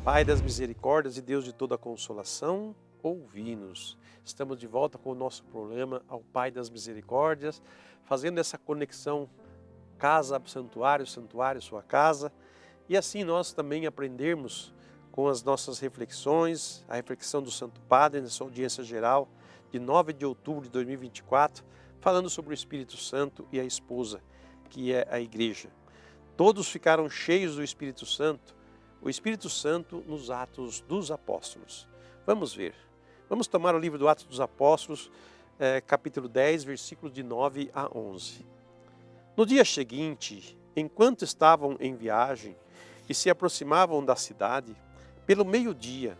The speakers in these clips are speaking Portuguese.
Pai das misericórdias e Deus de toda consolação, ouvi-nos. Estamos de volta com o nosso problema ao Pai das misericórdias, fazendo essa conexão casa-santuário, santuário, sua casa. E assim nós também aprendermos com as nossas reflexões, a reflexão do Santo Padre nessa audiência geral de 9 de outubro de 2024, falando sobre o Espírito Santo e a esposa, que é a Igreja. Todos ficaram cheios do Espírito Santo, o Espírito Santo nos Atos dos Apóstolos. Vamos ver. Vamos tomar o livro do Atos dos Apóstolos, capítulo 10, versículos de 9 a 11. No dia seguinte, enquanto estavam em viagem e se aproximavam da cidade, pelo meio-dia,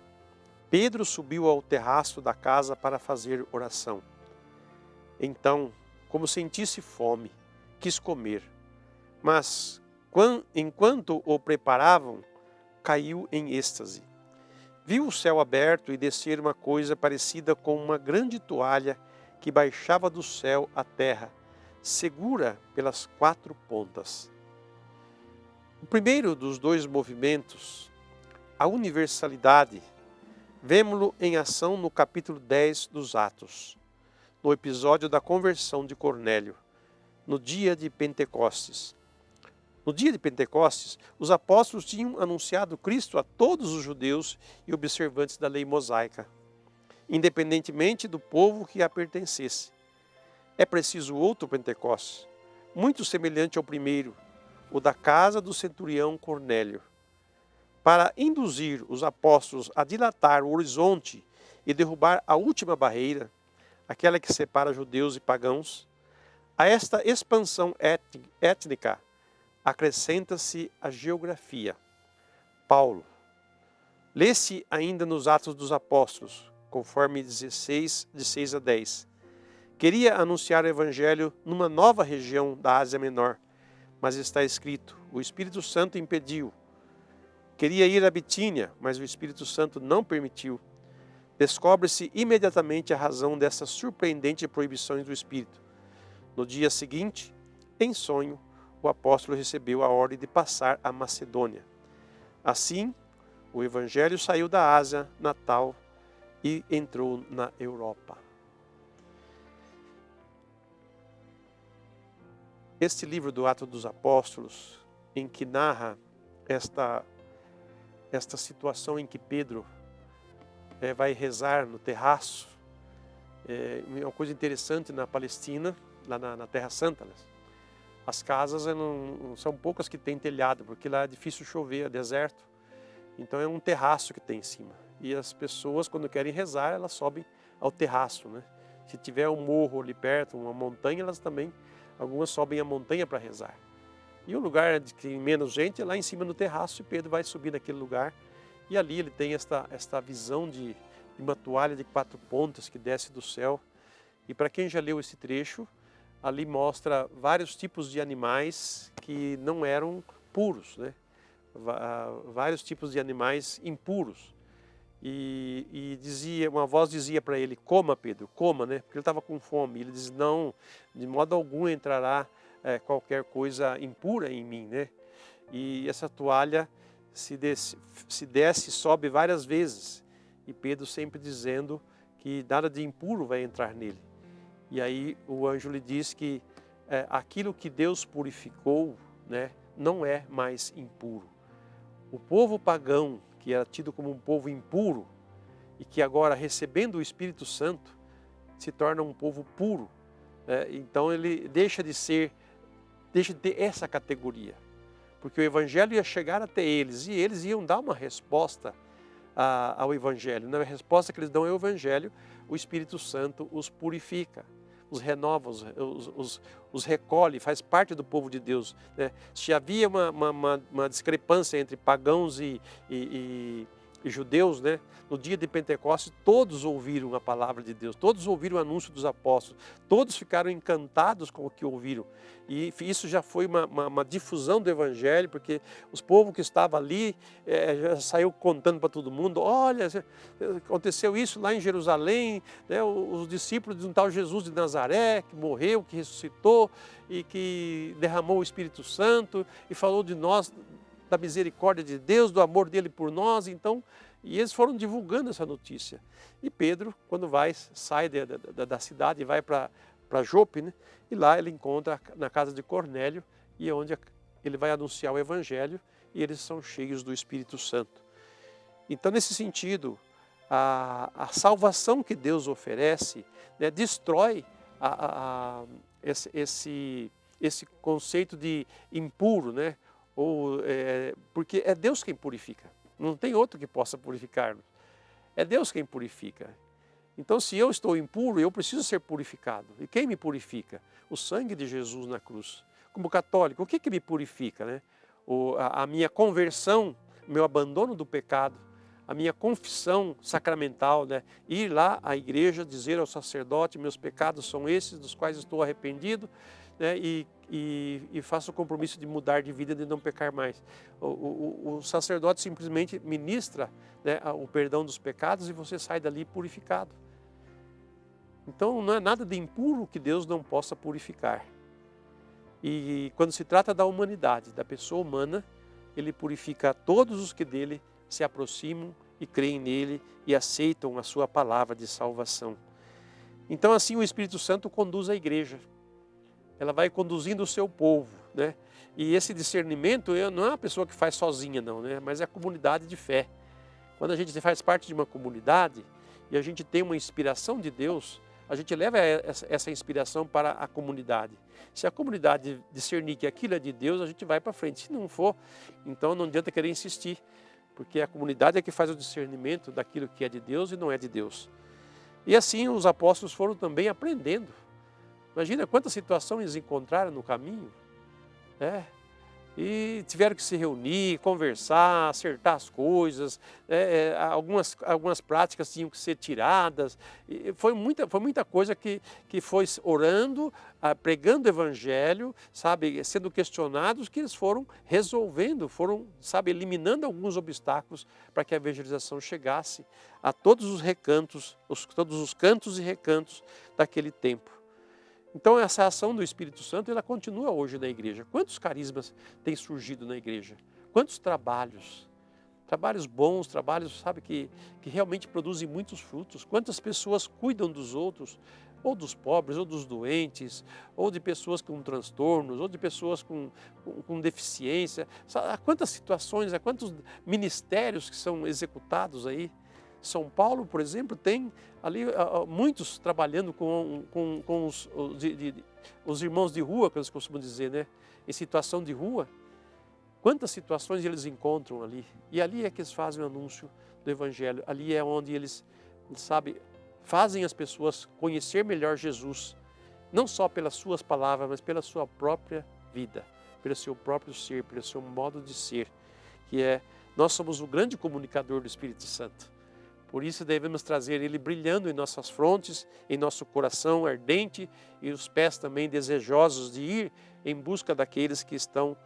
Pedro subiu ao terraço da casa para fazer oração. Então, como sentisse fome, quis comer, mas enquanto o preparavam, caiu em êxtase. Viu o céu aberto e descer uma coisa parecida com uma grande toalha que baixava do céu à terra, segura pelas 4 pontas. O primeiro dos dois movimentos, a universalidade, vemo-lo em ação no capítulo 10 dos Atos, no episódio da conversão de Cornélio, no dia de Pentecostes. No dia de Pentecostes, os apóstolos tinham anunciado Cristo a todos os judeus e observantes da lei mosaica, independentemente do povo que a pertencesse. É preciso outro Pentecostes, muito semelhante ao primeiro, o da casa do centurião Cornélio. Para induzir os apóstolos a dilatar o horizonte e derrubar a última barreira, aquela que separa judeus e pagãos, a esta expansão étnica acrescenta-se a geografia. Paulo. Lê-se ainda nos Atos dos Apóstolos, conforme 16, de 6 a 10. Queria anunciar o Evangelho numa nova região da Ásia Menor, mas está escrito, o Espírito Santo impediu. Queria ir a Bitínia, mas o Espírito Santo não permitiu. Descobre-se imediatamente a razão dessas surpreendentes proibições do Espírito. No dia seguinte, em sonho, o apóstolo recebeu a ordem de passar a Macedônia. Assim, o Evangelho saiu da Ásia Natal e entrou na Europa. Este livro do Atos dos Apóstolos, em que narra esta situação em que Pedro vai rezar no terraço, é uma coisa interessante na Palestina, lá na Terra Santa, né? As casas são poucas que têm telhado, porque lá é difícil chover, é deserto. Então é um terraço que tem em cima. E as pessoas, quando querem rezar, elas sobem ao terraço, né? Se tiver um morro ali perto, uma montanha, algumas sobem a montanha para rezar. E o lugar que tem menos gente é lá em cima no terraço, e Pedro vai subir naquele lugar. E ali ele tem esta visão de uma toalha de 4 pontas que desce do céu. E para quem já leu esse trecho, ali mostra vários tipos de animais que não eram puros, né? Vários tipos de animais impuros. E uma voz dizia para ele, coma Pedro, coma, né? Porque ele estava com fome. Ele diz, não, de modo algum entrará qualquer coisa impura em mim, né? E essa toalha se desce e sobe várias vezes. E Pedro sempre dizendo que nada de impuro vai entrar nele. E aí o anjo lhe diz que aquilo que Deus purificou, né, não é mais impuro. O povo pagão, que era tido como um povo impuro, e que agora recebendo o Espírito Santo, se torna um povo puro. Então ele deixa de ter essa categoria. Porque o Evangelho ia chegar até eles, e eles iam dar uma resposta ao Evangelho. Na resposta que eles dão ao Evangelho, o Espírito Santo os purifica, os renova, os recolhe, faz parte do povo de Deus, né? Se havia uma discrepância entre pagãos e judeus, né? No dia de Pentecostes, todos ouviram a palavra de Deus, todos ouviram o anúncio dos apóstolos, todos ficaram encantados com o que ouviram. E isso já foi uma difusão do Evangelho, porque os povos que estavam ali já saiu contando para todo mundo, olha, aconteceu isso lá em Jerusalém, né? Os discípulos de um tal Jesus de Nazaré, que morreu, que ressuscitou e que derramou o Espírito Santo e falou de nós da misericórdia de Deus, do amor dele por nós. Então, e eles foram divulgando essa notícia. E Pedro, quando sai da cidade e vai para Jope, né? E lá ele encontra na casa de Cornélio, e é onde ele vai anunciar o Evangelho, e eles são cheios do Espírito Santo. Então, nesse sentido, a salvação que Deus oferece, né, destrói esse conceito de impuro, né? Porque é Deus quem purifica, não tem outro que possa purificar-nos. É Deus quem purifica. Então, se eu estou impuro, eu preciso ser purificado. E quem me purifica? O sangue de Jesus na cruz. Como católico, o que me purifica, né? A minha conversão, meu abandono do pecado, a minha confissão sacramental, né? Ir lá à igreja, dizer ao sacerdote, meus pecados são esses, dos quais estou arrependido, né? E faço o compromisso de mudar de vida, de não pecar mais. O sacerdote simplesmente ministra, né, o perdão dos pecados, e você sai dali purificado. Então não é nada de impuro que Deus não possa purificar. E quando se trata da humanidade, da pessoa humana, ele purifica todos os que dele se aproximam e creem nele e aceitam a sua palavra de salvação. Então assim o Espírito Santo conduz a igreja. Ela vai conduzindo o seu povo, né? E esse discernimento não é uma pessoa que faz sozinha, não, né? Mas é a comunidade de fé. Quando a gente faz parte de uma comunidade e a gente tem uma inspiração de Deus, a gente leva essa inspiração para a comunidade. Se a comunidade discernir que aquilo é de Deus, a gente vai para frente. Se não for, então não adianta querer insistir, porque a comunidade é que faz o discernimento daquilo que é de Deus e não é de Deus. E assim os apóstolos foram também aprendendo. Imagina quantas situações eles encontraram no caminho, né? E tiveram que se reunir, conversar, acertar as coisas, algumas práticas tinham que ser tiradas. E foi muita coisa que foi orando, pregando o Evangelho, sabe, sendo questionados, que eles foram resolvendo, foram, sabe, eliminando alguns obstáculos para que a evangelização chegasse a todos os recantos, todos os cantos e recantos daquele tempo. Então essa ação do Espírito Santo, ela continua hoje na igreja. Quantos carismas têm surgido na igreja? Quantos trabalhos? Trabalhos bons, trabalhos, sabe, que realmente produzem muitos frutos. Quantas pessoas cuidam dos outros, ou dos pobres, ou dos doentes, ou de pessoas com transtornos, ou de pessoas com deficiência. Há quantas situações, há quantos ministérios que são executados aí. São Paulo, por exemplo, tem ali muitos trabalhando com os irmãos de rua, que eles costumam dizer, né? Em situação de rua. Quantas situações eles encontram ali? E ali é que eles fazem o anúncio do Evangelho. Ali é onde eles, sabe, fazem as pessoas conhecer melhor Jesus. Não só pelas suas palavras, mas pela sua própria vida. Pelo seu próprio ser, pelo seu modo de ser. Nós somos o grande comunicador do Espírito Santo. Por isso devemos trazer ele brilhando em nossas frontes, em nosso coração ardente e os pés também desejosos de ir em busca daqueles que estão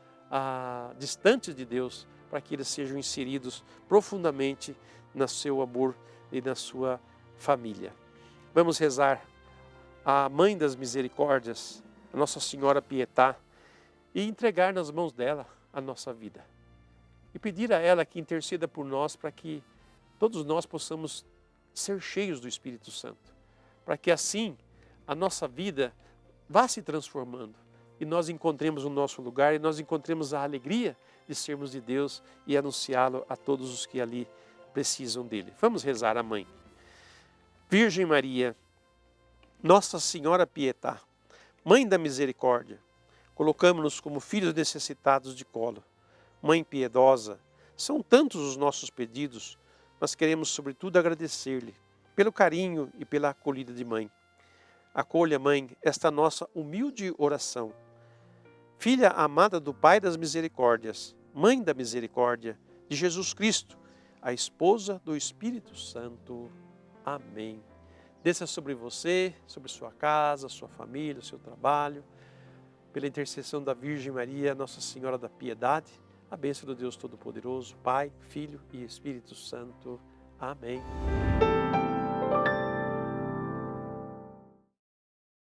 distantes de Deus, para que eles sejam inseridos profundamente no seu amor e na sua família. Vamos rezar a Mãe das Misericórdias, a Nossa Senhora Pietá, e entregar nas mãos dela a nossa vida. E pedir a ela que interceda por nós para que todos nós possamos ser cheios do Espírito Santo, para que assim a nossa vida vá se transformando e nós encontremos o nosso lugar e nós encontremos a alegria de sermos de Deus e anunciá-lo a todos os que ali precisam dele. Vamos rezar a Mãe. Virgem Maria, Nossa Senhora Pietá, Mãe da Misericórdia, colocamos-nos como filhos necessitados de colo. Mãe piedosa, são tantos os nossos pedidos, mas queremos, sobretudo, agradecer-lhe pelo carinho e pela acolhida de mãe. Acolha, Mãe, esta nossa humilde oração. Filha amada do Pai das Misericórdias, Mãe da Misericórdia, de Jesus Cristo, a esposa do Espírito Santo. Amém. Desça sobre você, sobre sua casa, sua família, seu trabalho, pela intercessão da Virgem Maria, Nossa Senhora da Piedade, a bênção do Deus Todo-Poderoso, Pai, Filho e Espírito Santo. Amém.